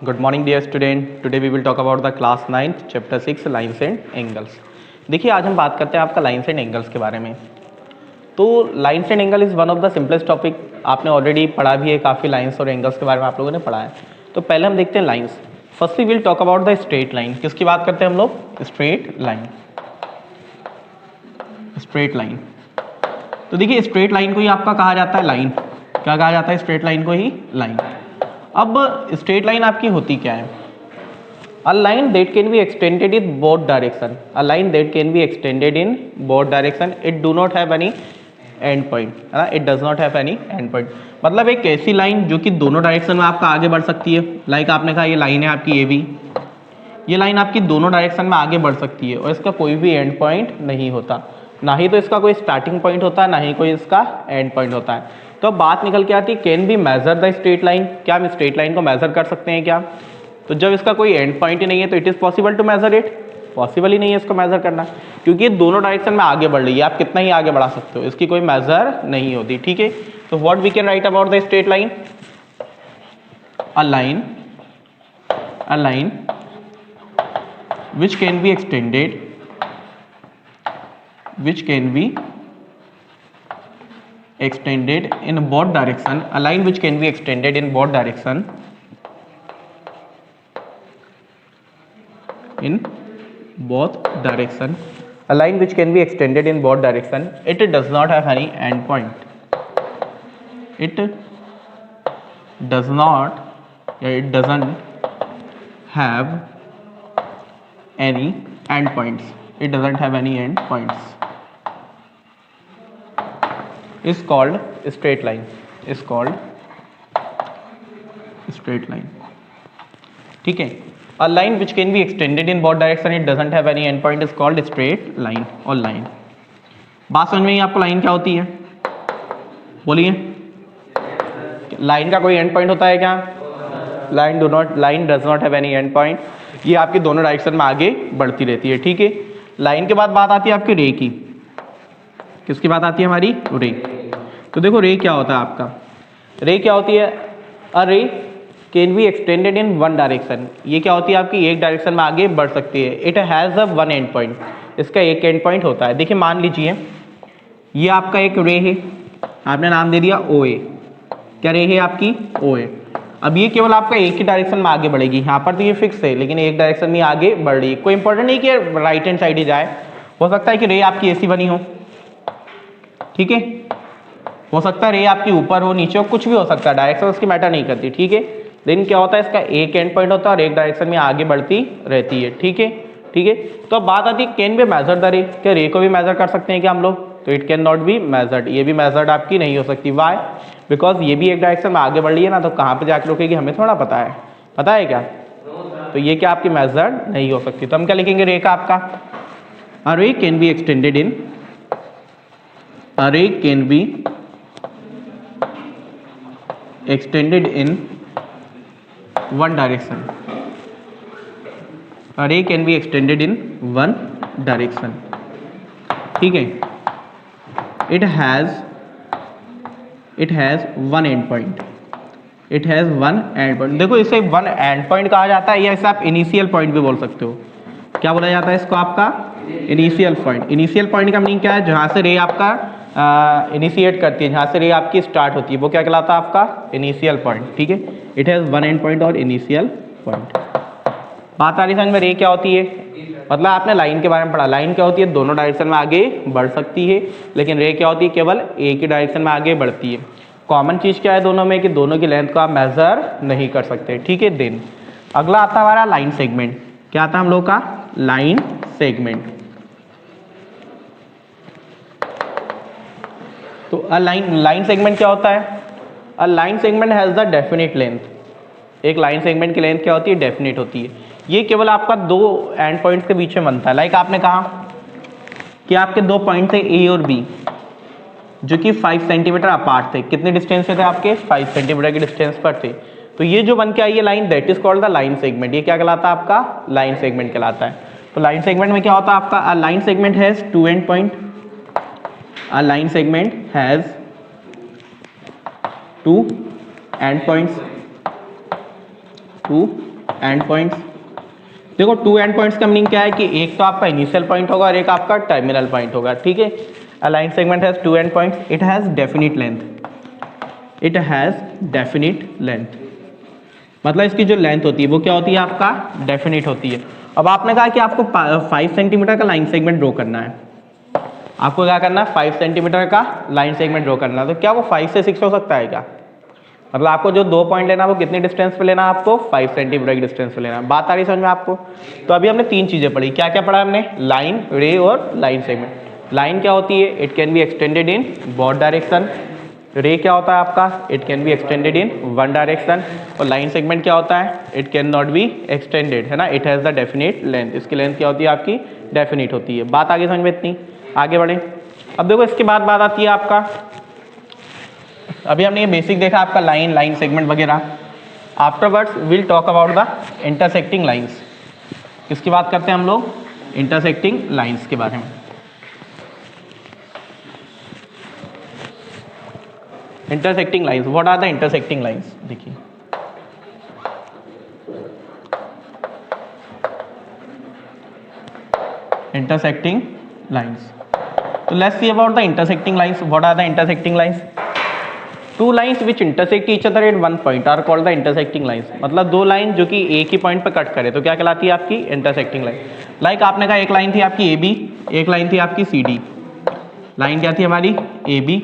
Good morning dear student. Today we will talk about the class 9th chapter 6 lines and angles. देखिए आज हम बात करते हैं आपका लाइन्स एंड एंगल्स के बारे में। तो lines and angle is one of the simplest topic. आपने ऑलरेडी पढ़ा भी है, काफ़ी लाइन्स और एंगल्स के बारे में आप लोगों ने पढ़ा है। तो पहले हम देखते हैं lines. Firstly will talk about the straight line. किसकी बात करते हैं हम लोग? Straight line. स्ट्रेट लाइन, तो देखिए स्ट्रेट लाइन को ही आपका कहा जाता है लाइन। क्या कहा जाता है? स्ट्रेट लाइन को ही लाइन। अब स्ट्रेट लाइन आपकी होती क्या है? A line that can be extended in both direction. A line that can be extended in both direction. It do not have any and point, है ना। It does not have any and point, मतलब एक ऐसी line जो कि दोनों direction में आपका आगे बढ़ सकती है। लाइक आपने कहा ये लाइन है आपकी ए बी, ये लाइन आपकी दोनों डायरेक्शन में आगे बढ़ सकती है और इसका कोई भी एंड पॉइंट नहीं होता। ना ही तो इसका कोई स्टार्टिंग पॉइंट होता है, ना ही कोई इसका एंड पॉइंट होता है। तो अब बात निकल के आती है, can be measure the straight line. क्या हम स्ट्रेट लाइन को मेजर कर सकते हैं क्या? तो जब इसका कोई एंड पॉइंट ही नहीं है तो it is possible to measure it. Possible ही नहीं है इसको मेजर करना, क्योंकि ये दोनों डायरेक्शन में आगे बढ़ रही है। आप कितना ही आगे बढ़ा सकते हो, इसकी कोई मेजर नहीं होती। ठीक है, तो what we can write about the straight line? A line which can be extended in both direction. A line which can be extended in both direction, a line which can be extended in both direction. It does not have any end point. It doesn't have any end points. It doesn't have any end points. Is called straight line. Is called straight line. ठीक है, a line which can be extended in both direction, it doesn't have any end point, is called straight line or line. बात समझ में आई आपको? Line क्या होती है? बोलिए। लाइन का कोई एंड पॉइंट होता है क्या? Line does not have any and point. ये आपकी दोनों डायरेक्शन में आगे बढ़ती रहती है। ठीक है, लाइन के बाद बात आती है आपकी रे की। किसकी बात आती है हमारी? रे। तो देखो रे क्या होता है आपका? रे क्या होती है? अ ray can be extended in one direction. ये क्या होती है आपकी? एक डायरेक्शन में आगे बढ़ सकती है। It has a one and point. इसका एक एंड पॉइंट होता है। देखिए मान लीजिए ये आपका एक रे है, आपने नाम दे दिया ओ ए। क्या रे है आपकी? ओ ए। अब ये केवल आपका एक ही डायरेक्शन में आगे बढ़ेगी। यहाँ पर तो ये फिक्स है, लेकिन एक डायरेक्शन में आगे बढ़ रही है। कोई इंपॉर्टेंट नहीं कि राइट हैंड साइड ही जाए, हो सकता है कि रे आपकी ऐसी बनी हो। ठीक है, हो सकता है रे आपकी ऊपर हो, नीचे हो, कुछ भी हो सकता है। डायरेक्शन उसकी मैटर नहीं करती। ठीक है, लेकिन क्या होता है, इसका एक एंड पॉइंट होता है और एक डायरेक्शन में आगे बढ़ती रहती है। ठीक है, ठीक है। तो अब बात आती है कैन बी मेजर द रे। क्या रे को भी मेजर कर सकते हैं क्या हम लोग? तो it can not be measured. ये भी मेजर्ड आपकी नहीं हो सकती। वाई? बिकॉज ये भी एक डायरेक्शन में आगे बढ़ रही है ना, तो कहाँ पे जाकर रुकेगी हमें थोड़ा पता है। पता है क्या? तो ये क्या आपकी मेजर्ड नहीं हो सकती। तो हम क्या लिखेंगे रे का आपका? A ray can be extended in one direction. A ray can be extended in one direction. ठीक है, it has one end point. It has one end point. देखो इसे वन एंड पॉइंट कहा जाता है, या इसे आप इनिशियल पॉइंट भी बोल सकते हो। क्या बोला जाता है इसको? आपका इनिशियल पॉइंट। इनिशियल पॉइंट का मीनिंग क्या है? जहाँ से रे आपका इनिशिएट करती है, जहाँ से रे आपकी स्टार्ट होती है, वो क्या कहलाता है आपका? Initial point. ठीक है, it has one and point और इनिशियल पॉइंट। बात आ रही समझ में? रे क्या होती है? मतलब आपने लाइन के बारे में पढ़ा। लाइन क्या होती है? दोनों डायरेक्शन में आगे बढ़ सकती है। लेकिन रे क्या होती है? केवल एक ही डायरेक्शन में आगे बढ़ती है। कॉमन चीज़ क्या है दोनों में? कि दोनों की लेंथ को आप मेजर नहीं कर सकते। ठीक है, देन अगला आता है हमारा लाइन सेगमेंट। क्या आता है हम लोग का? Line segment. तो लाइन सेगमेंट क्या होता है? A line segment has the definite length. एक लाइन सेगमेंट की लेंथ क्या होती है? डेफिनेट होती है। ये केवल आपका दो एंड पॉइंट्स के बीच में बनता है। लाइक आपने कहा कि आपके दो पॉइंट थे ए और बी, जो कि 5 सेंटीमीटर अपार्ट थे। कितने डिस्टेंस पे थे आपके? 5 सेंटीमीटर के डिस्टेंस पर थे। तो ये जो बन के आई है line, that is called the line segment. ये क्या कहलाता है आपका? लाइन सेगमेंट कहलाता है। तो लाइन सेगमेंट में क्या होता है आपका? Line segment has two end point. A line segment has two end points. Two end points. देखो टू एंड पॉइंट्स का मीनिंग क्या है कि एक तो आपका इनिशियल पॉइंट होगा और एक आपका टर्मिनल पॉइंट होगा, ठीक है। A line segment has two end points, it has definite length, it has definite length, मतलब इसकी जो लेंथ होती है वो क्या होती है आपका डेफिनिट होती है। अब आपने कहा कि आपको 5 सेंटीमीटर का लाइन सेगमेंट ड्रॉ करना है, आपको क्या करना है 5 सेंटीमीटर का लाइन सेगमेंट ड्रॉ करना है, तो क्या वो 5 से 6 हो सकता है क्या? मतलब आपको जो 2 पॉइंट लेना है वो कितनी डिस्टेंस पे लेना है, आपको 5 सेंटीमीटर की डिस्टेंस पे लेना है। बात आ रही समझ में आपको? तो अभी हमने 3 चीजें पढ़ी, क्या क्या पढ़ा हमने? लाइन, रे और लाइन सेगमेंट। लाइन क्या होती है? It can be extended in both direction. रे क्या होता है आपका? It can be extended in one direction. और लाइन सेगमेंट क्या होता है? It can not be extended, है ना, it has the definite length, इसकी लेंथ क्या होती है आपकी? डेफिनेट होती है। बात आगे समझ में इतनी? आगे बढ़े। अब देखो इसके बाद बात आती है आपका, अभी हमने ये बेसिक देखा आपका लाइन, लाइन सेगमेंट वगैरह। Afterwards will talk about the intersecting lines. किसकी बात करते हैं हम लोग? इंटरसेक्टिंग लाइंस के बारे में। Intersecting lines, what are the intersecting lines? देखिए इंटरसेक्टिंग लाइंस, तो let's see about the intersecting lines. What are the intersecting lines? Two lines which intersect each other at one point are called the intersecting lines. मतलब दो line जो कि एक ही point पर cut करे तो क्या कहलाती है आपकी? Intersecting line. लाइक आपने कहा एक लाइन थी आपकी ए बी, एक लाइन थी आपकी सी डी। लाइन क्या थी हमारी? ए बी,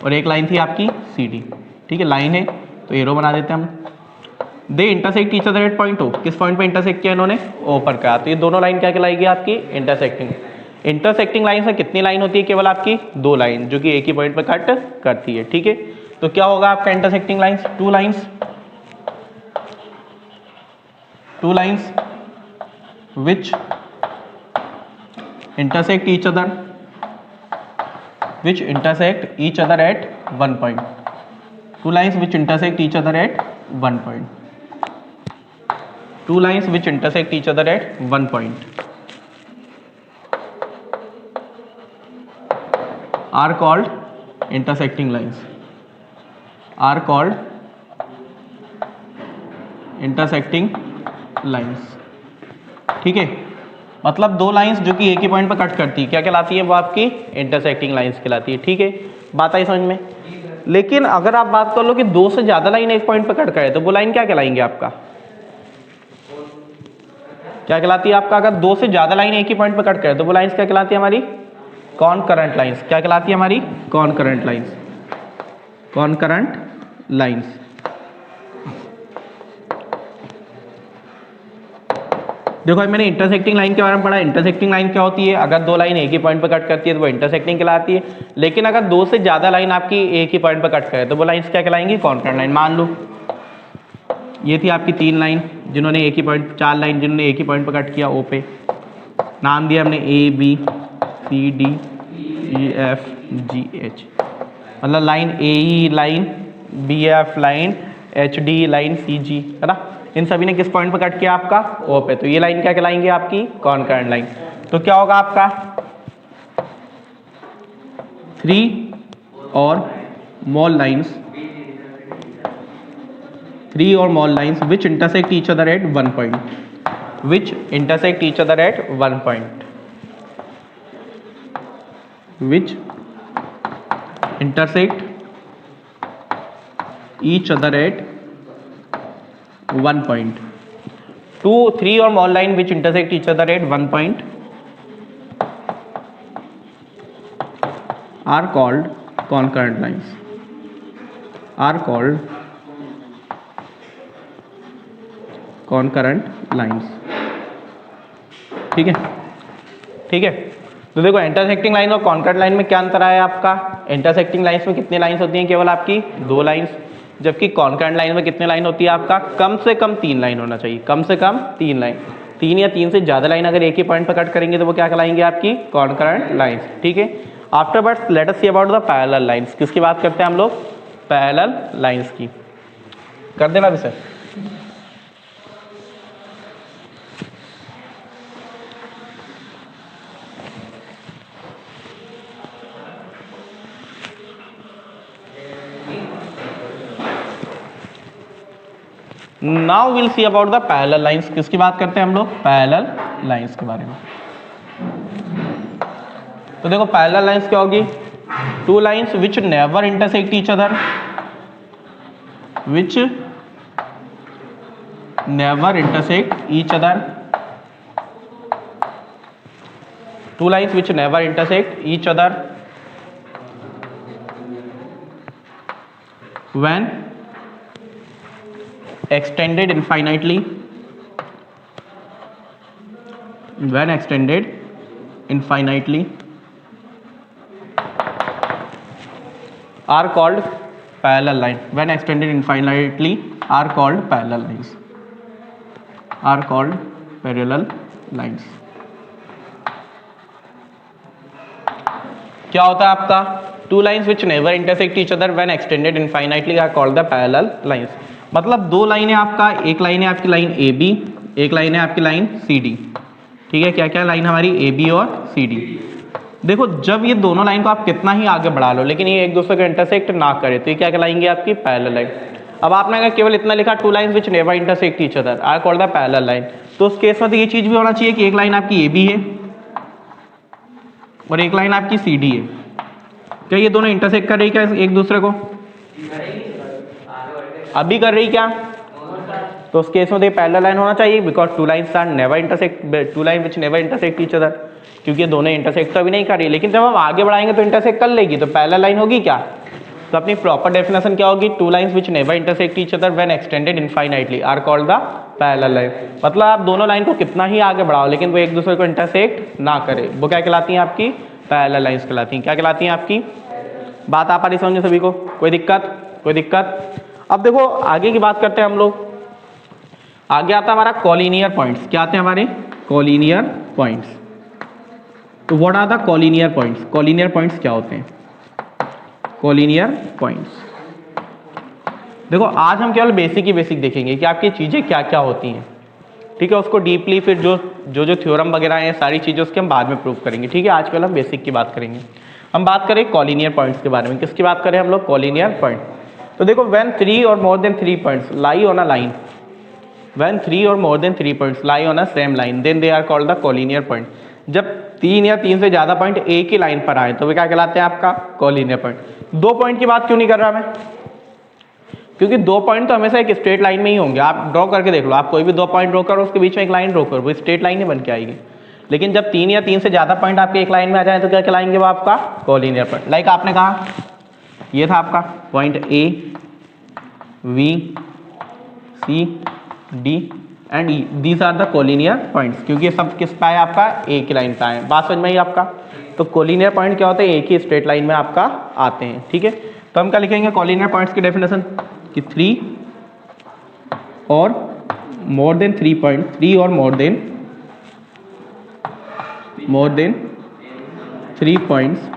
और एक लाइन थी आपकी सी डी, ठीक है। लाइन है तो एरो बना देते हैं हम। They intersect each other at point O, किस पॉइंट पे इंटरसेक्ट किया इन्होंने? ओ पर का। तो ये दोनों लाइन क्या कहलाएगी आपकी? इंटरसेक्टिंग। इंटरसेक्टिंग लाइन से कितनी लाइन होती है? केवल आपकी 2 लाइन जो कि एक ही पॉइंट पर कट करती है, ठीक है। तो क्या होगा आपका intersecting lines? Two lines which intersect each other at one point. Two lines which intersect each other at one point. Two lines which intersect each other at one point are called intersecting lines, are called intersecting lines, ठीक है। मतलब दो lines जो कि एक ही point पर cut करती है क्या कहलाती है? वो आपकी इंटरसेक्टिंग लाइंस कहलाती है, ठीक है। बात आई समझ में? लेकिन अगर आप बात कर लो कि दो से ज्यादा लाइन एक पॉइंट पर कट करे तो वो लाइन क्या कहलाएंगे आपका? क्या कहलाती है आपका? अगर दो से ज्यादा लाइन एक ही पॉइंट पर कट करे तो वो लाइंस क्या कहलाती है हमारी? कॉनकरेंट लाइंस। क्या कहलाती है हमारी? कॉनकरेंट लाइंस, कॉनकरेंट लाइंस। देखो मैंने इंटरसेक्टिंग लाइन के बारे में पढ़ा। इंटरसेक्टिंग लाइन क्या होती है? अगर दो लाइन एक ही पॉइंट पर कट करती है तो वो इंटरसेक्टिंग कहलाती है। लेकिन अगर दो से ज्यादा लाइन आपकी एक ही पॉइंट पर कट करे तो वो लाइंस क्या कहलाएंगी? कॉनकरेंट लाइन। मान लो ये थी आपकी 3 लाइन जिन्होंने एक ही पॉइंट, 4 लाइन जिन्होंने एक ही पॉइंट पर कट किया ओ पे। नाम दिया हमने A B C D E F G H. मतलब line A E line, B F line, H D line, C G, है ना। इन सभी ने किस पॉइंट पर कट किया? आपका ओ पे। तो ये लाइन क्या कहलाएंगे आपकी? कॉनकरेंट लाइन। तो क्या होगा आपका? 3 और मोर lines, 3 or more lines which intersect each other at one point, which intersect each other at one point, which intersect each other at one point. 2, 3 or more line which intersect each other at one point are called concurrent lines, are called concurrent lines, ठीक है, ठीक है। तो देखो intersecting line और concurrent line में क्या अंतर है आपका? इंटरसेक्टिंग लाइंस में कितनी लाइंस होती हैं? केवल आपकी 2 लाइंस। जबकि कॉन्करेंट लाइन में कितने लाइन होती है आपका? कम से कम 3 लाइन होना चाहिए, कम से कम 3 लाइन। 3 या 3 से ज्यादा लाइन अगर एक ही पॉइंट पर कट करेंगे तो वो क्या कहलाएंगे? आपकी कॉन्करेंट लाइंस, ठीक है। Afterwards let us C about the parallel lines. किसकी बात करते हैं हम लोग? पैरेलल लाइंस की। कर देना भी sir. Now will see about the parallel lines. किसकी बात करते हैं हम लोग? पैरेलल लाइंस के बारे में। तो देखो पैरेलल लाइंस क्या होगी? Two lines which never intersect each other, which never intersect each other, two lines which never intersect each other when extended infinitely, when extended infinitely are called parallel line. When extended infinitely are called parallel lines, are called parallel lines. क्या होता है आपका? Two lines which never intersect each other when extended infinitely are called the parallel lines. मतलब दो line है आपका, एक line है आपकी लाइन ए बी, एक लाइन है आपकी लाइन सी डी। ठीक है, क्या क्या लाइन हमारी? ए बी और सी डी। देखो जब ये दोनों लाइन को आप कितना ही आगे बढ़ा लो लेकिन ये एक दूसरे को इंटरसेक्ट ना करे तो ये क्या कहलाएंगे? आपकी पैरेलल लाइन। अब आपने अगर केवल इतना लिखा two lines which never intersect each other are called the parallel line, तो उस केस में तो ये चीज भी होना चाहिए कि एक लाइन आपकी ए बी है और एक लाइन आपकी सी डी है। क्या ये दोनों इंटरसेक्ट कर रही क्या एक दूसरे को? अभी कर रही क्या? तो उस केस में तो पैरेलल लाइन होना चाहिए, because two lines are never intersect, two line which never intersect each other, क्योंकि ये दोनों इंटरसेक्ट तो अभी नहीं कर रही, लेकिन जब हम आगे बढ़ाएंगे तो इंटरसेक्ट कर लेगी, तो पैरेलल लाइन होगी क्या? तो अपनी प्रॉपर डेफिनेशन क्या होगी? Two lines which never intersect each other when extended infinitely are called the parallel line. मतलब आप दोनों लाइन को कितना ही आगे बढ़ाओ लेकिन वो एक दूसरे को इंटरसेक्ट ना करे, वो क्या कहलाती हैं? आपकी पैरेलल लाइंस कहलाती हैं। क्या कहलाती हैं आपकी? बात आ पा रही समझो सभी को? कोई दिक्कत? कोई दिक्कत? अब देखो आगे की बात करते हैं हम लोग। आगे आता है हमारा कॉलिनियर पॉइंट्स। क्या आते हैं हमारे? Collinear points. तो what are the collinear points? Collinear points क्या होते हैं? कॉलिनियर पॉइंट्स, देखो आज हम केवल बेसिक ही बेसिक देखेंगे कि आपकी चीजें क्या क्या होती हैं। ठीक है, उसको डीपली फिर जो थ्योरम वगैरह हैं सारी चीजें उसके हम बाद में प्रूव करेंगे। ठीक है, आज केवल हम बेसिक की बात करेंगे। हम बात करें कॉलिनियर पॉइंट्स के बारे में। किसकी बात करें हम लोग? Collinear point. तो देखो व्हेन 3 और more than 3 points lie on a line, when 3 और more than 3 points lie on a same line then they are called the collinear point. जब 3 या 3 से ज्यादा पॉइंट एक ही लाइन पर आए तो वे क्या कहलाते हैं? आपका कॉलिनियर पॉइंट। 2 पॉइंट की बात क्यों नहीं कर रहा मैं? क्योंकि 2 पॉइंट तो हमेशा एक स्ट्रेट लाइन में ही होंगे। आप ड्रॉ करके देख लो, आप कोई भी 2 पॉइंट ड्रॉ करो उसके बीच में एक लाइन ड्रॉ करो, वो स्ट्रेट लाइन ही बन के आएगी। लेकिन जब 3 या 3 से ज्यादा पॉइंट आपके एक लाइन में आ जाए तो क्या कहलाएंगे? वो आपका कॉलिनियर पॉइंट। लाइक आपने कहा ये था आपका point A B C D and E, these are the collinear points, क्योंकि ये सब किस पे है? आपका एक ही लाइन पे है। बात समझ में आई आपका? तो कॉलिनियर पॉइंट क्या होते हैं? एक ही स्ट्रेट लाइन में आपका आते हैं। ठीक है, तो हम क्या लिखेंगे कॉलिनियर पॉइंट्स की डेफिनेशन कि 3 और मोर देन 3 पॉइंट, 3 और मोर देन 3 पॉइंट्स,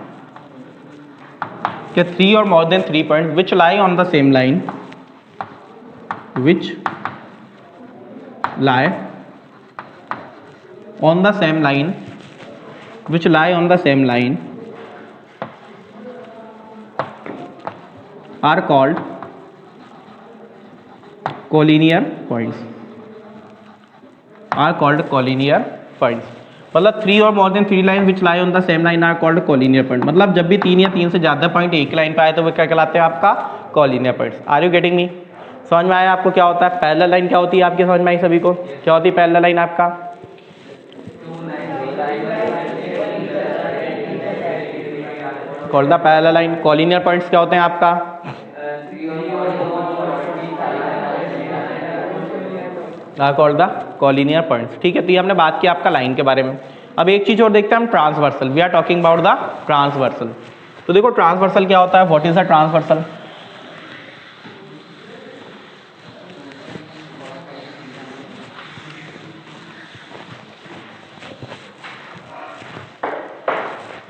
क्या 3 और more than 3 point which lie on the same line, which lie on the same line, which lie on the same line are called collinear points, are called collinear points। मतलब 3 और more than 3 line which lie on the same line are called collinear point. मतलब जब भी 3 या 3 से ज्यादा point एक line पे आए तो वो क्या कहलाते हैं? आपका collinear points. Are you getting me? समझ में आया आपको क्या होता है? पैरेलल लाइन क्या होती है आपकी? समझ में आई सभी को? क्या होती है पैरेलल लाइन आपका? Called the parallel line. Collinear points क्या होते हैं आपका? Called the collinear points. ठीक है, तो ये हमने बात की आपका लाइन के बारे में। अब एक चीज और देखते हैं हम, transversal. We are talking about the transversal. तो देखो ट्रांसवर्सल क्या होता है? What is the transversal?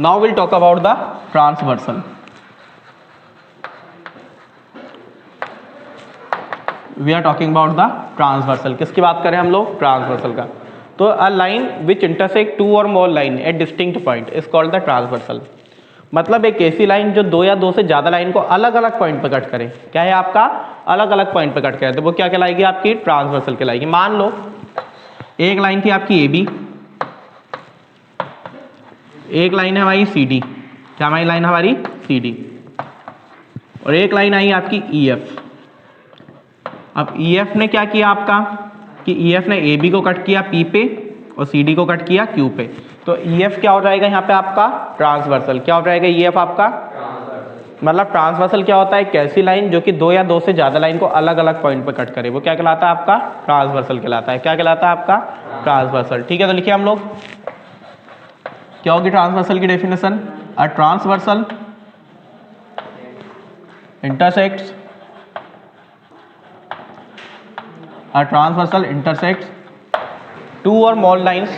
Now we'll talk about the transversal. We are talking about the transversal. किसकी बात करें हम लोग? ट्रांसवर्सल का। तो a line which intersect 2 or more line at distinct point is called the transversal। मतलब एक ऐसी लाइन जो दो या दो से ज़्यादा लाइन को अलग अलग पॉइंट पे कट करे, क्या है आपका, अलग अलग पॉइंट पे कट करे, तो वो क्या कहलाएगी, आपकी ट्रांसवर्सल कहलाएगी। मान लो एक लाइन थी आपकी ए बी, एक लाइन है हमारी सी डी, क्या हमारी लाइन हमारी सी डी, और एक लाइन आई आपकी ई एफ। अब ई एफ ने क्या किया आपका कि ई एफ ने ए बी को कट किया पी पे और सी डी को कट किया क्यू पे, तो ई एफ क्या हो जाएगा यहाँ पे आपका ट्रांसवर्सल। क्या हो जाएगा ई एफ आपका, मतलब ट्रांसवर्सल क्या होता है, एक ऐसी लाइन जो कि दो या दो से ज़्यादा लाइन को अलग अलग पॉइंट पे कट करे, वो क्या कहलाता है आपका ट्रांसवर्सल कहलाता है। क्या कहलाता है आपका ट्रांसवर्सल। ठीक है, तो लिखिए हम लोग क्या होगी ट्रांसवर्सल की definition, a transversal intersects a transversal intersects two or more lines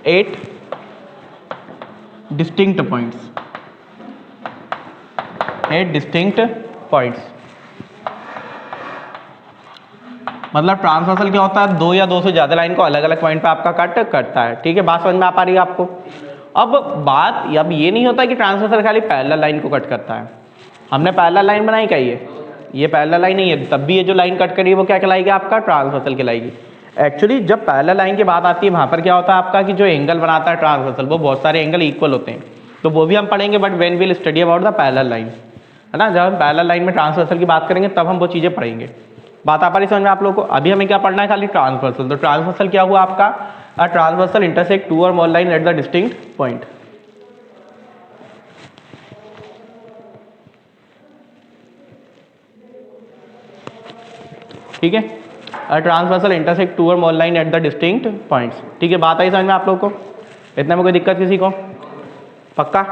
at distinct points। मतलब ट्रांसवर्सल क्या होता है, दो या दो से ज्यादा लाइन को अलग अलग पॉइंट पे आपका कट करता है। ठीक है, बात समझ में आ पा रही है आपको। अब बात अब ये नहीं होता कि ट्रांसवर्सल खाली पैरेलल लाइन को कट करता है। हमने पैरेलल लाइन बनाई क्या, ये पैरेलल लाइन नहीं है, तब भी ये जो लाइन कट करी है वो क्या कहलाएगी, आपका ट्रांसवर्सल कहलाएगी। एक्चुअली जब पैरेलल लाइन की बात आती है वहां पर क्या होता है आपका कि जो एंगल बनाता है ट्रांसवर्सल, वो बहुत सारे एंगल इक्वल होते हैं, तो वो भी हम पढ़ेंगे, but when will study about the parallel line, है ना। जब हम पैरेलल लाइन में ट्रांसवर्सल की बात करेंगे तब हम वो चीजें पढ़ेंगे। बात आ पा रही समझ में आप लोगों को। अभी हमें क्या पढ़ना है, खाली ट्रांसवर्सल। तो ट्रांसवर्सल क्या हुआ आपका, अ transversal intersect two or more line at the distinct point. ठीक है, a transversal intersect two or more line at the distinct points. ठीक है, बात आई समझ में आप लोगों को, इतना में कोई दिक्कत किसी को, पक्का।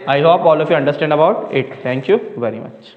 I hope all of you understand about it. Thank you very much.